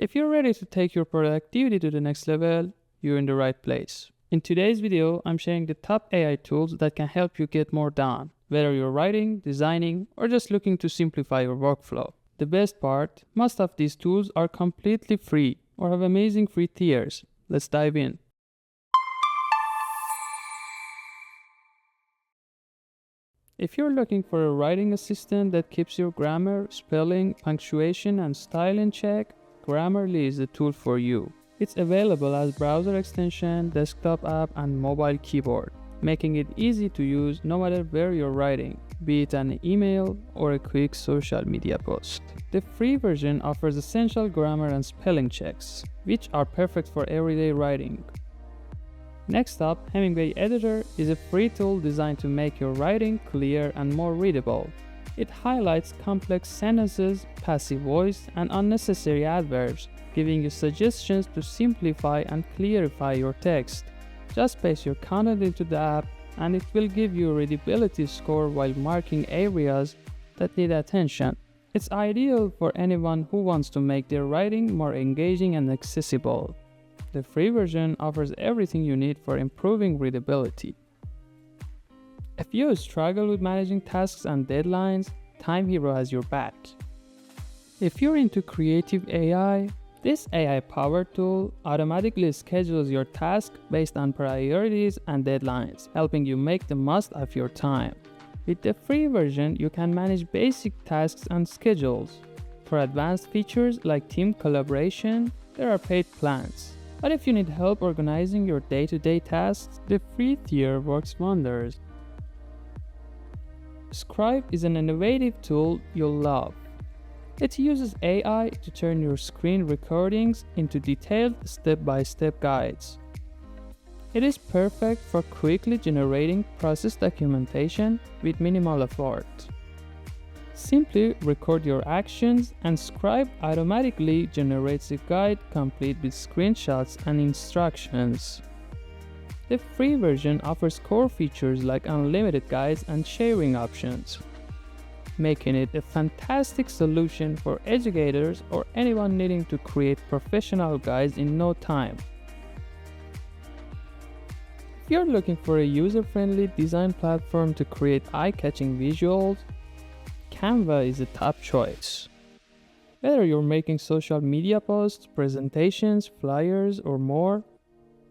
If you're ready to take your productivity to the next level, you're in the right place. In today's video, I'm sharing the top AI tools that can help you get more done, whether you're writing, designing, or just looking to simplify your workflow. The best part, most of these tools are completely free or have amazing free tiers. Let's dive in. If you're looking for a writing assistant that keeps your grammar, spelling, punctuation, and style in check, Grammarly is the tool for you. It's available as browser extension, desktop app, and mobile keyboard, making it easy to use no matter where you're writing, be it an email or a quick social media post. The free version offers essential grammar and spelling checks, which are perfect for everyday writing. Next up, Hemingway Editor is a free tool designed to make your writing clear and more readable. It highlights complex sentences, passive voice, and unnecessary adverbs, giving you suggestions to simplify and clarify your text. Just paste your content into the app, and it will give you a readability score while marking areas that need attention. It's ideal for anyone who wants to make their writing more engaging and accessible. The free version offers everything you need for improving readability. If you struggle with managing tasks and deadlines, Time Hero has your back. If you're into creative AI, this AI-powered tool automatically schedules your task based on priorities and deadlines, helping you make the most of your time. With the free version, you can manage basic tasks and schedules. For advanced features like team collaboration, there are paid plans. But if you need help organizing your day-to-day tasks, the free tier works wonders. Scribe is an innovative tool you'll love. It uses AI to turn your screen recordings into detailed step-by-step guides. It is perfect for quickly generating process documentation with minimal effort. Simply record your actions and Scribe automatically generates a guide complete with screenshots and instructions. The free version offers core features like unlimited guides and sharing options, making it a fantastic solution for educators or anyone needing to create professional guides in no time. If you're looking for a user-friendly design platform to create eye-catching visuals, Canva is a top choice. Whether you're making social media posts, presentations, flyers, or more,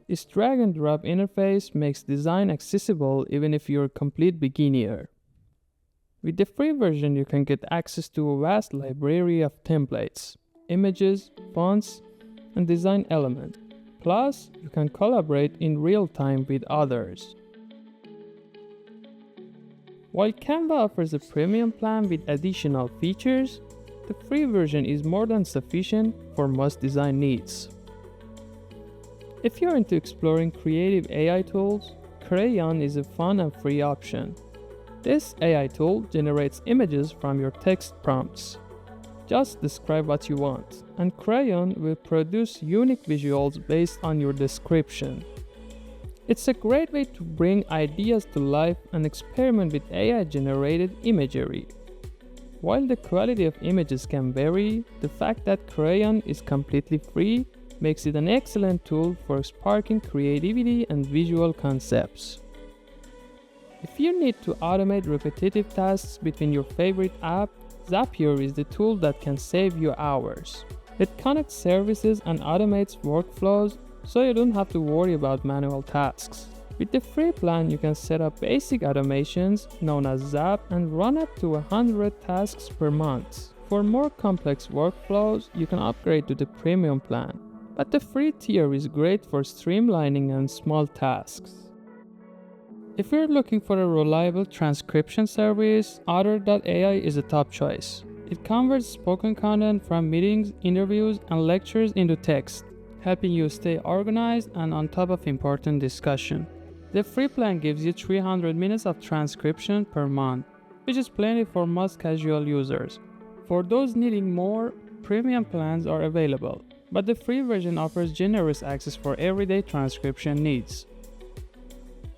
its drag-and-drop interface makes design accessible even if you're a complete beginner. With the free version, you can get access to a vast library of templates, images, fonts, and design elements. Plus, you can collaborate in real time with others. While Canva offers a premium plan with additional features, the free version is more than sufficient for most design needs. If you're into exploring creative AI tools, Crayon is a fun and free option. This AI tool generates images from your text prompts. Just describe what you want, and Crayon will produce unique visuals based on your description. It's a great way to bring ideas to life and experiment with AI-generated imagery. While the quality of images can vary, the fact that Crayon is completely free makes it an excellent tool for sparking creativity and visual concepts. If you need to automate repetitive tasks between your favorite app, Zapier is the tool that can save you hours. It connects services and automates workflows, so you don't have to worry about manual tasks. With the free plan, you can set up basic automations known as Zap and run up to 100 tasks per month. For more complex workflows, you can upgrade to the premium plan, but the free tier is great for streamlining and small tasks. If you're looking for a reliable transcription service, Otter.ai is a top choice. It converts spoken content from meetings, interviews, and lectures into text, helping you stay organized and on top of important discussion. The free plan gives you 300 minutes of transcription per month, which is plenty for most casual users. For those needing more, premium plans are available, but the free version offers generous access for everyday transcription needs.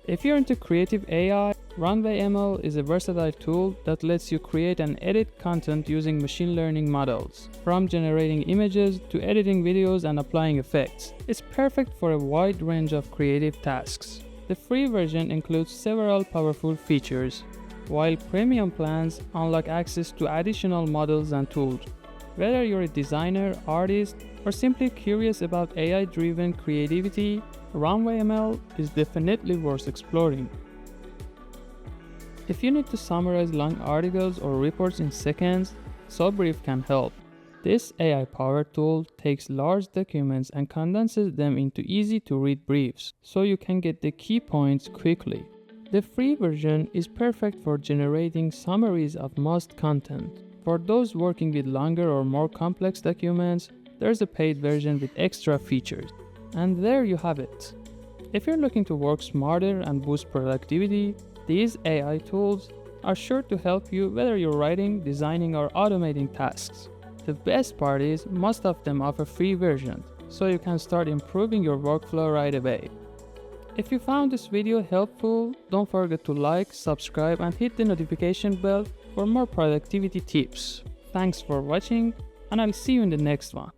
If you're into creative AI, Runway ML is a versatile tool that lets you create and edit content using machine learning models, from generating images to editing videos and applying effects. It's perfect for a wide range of creative tasks. The free version includes several powerful features, while premium plans unlock access to additional models and tools. Whether you're a designer, artist, or simply curious about AI-driven creativity, Runway ML is definitely worth exploring. If you need to summarize long articles or reports in seconds, SoBrief can help. This AI-powered tool takes large documents and condenses them into easy-to-read briefs, so you can get the key points quickly. The free version is perfect for generating summaries of most content. For those working with longer or more complex documents, there's a paid version with extra features. And there you have it. If you're looking to work smarter and boost productivity, these AI tools are sure to help you whether you're writing, designing, or automating tasks. The best part is most of them offer free versions, so you can start improving your workflow right away. If you found this video helpful, don't forget to like, subscribe, and hit the notification bell for more productivity tips. Thanks for watching, and I'll see you in the next one.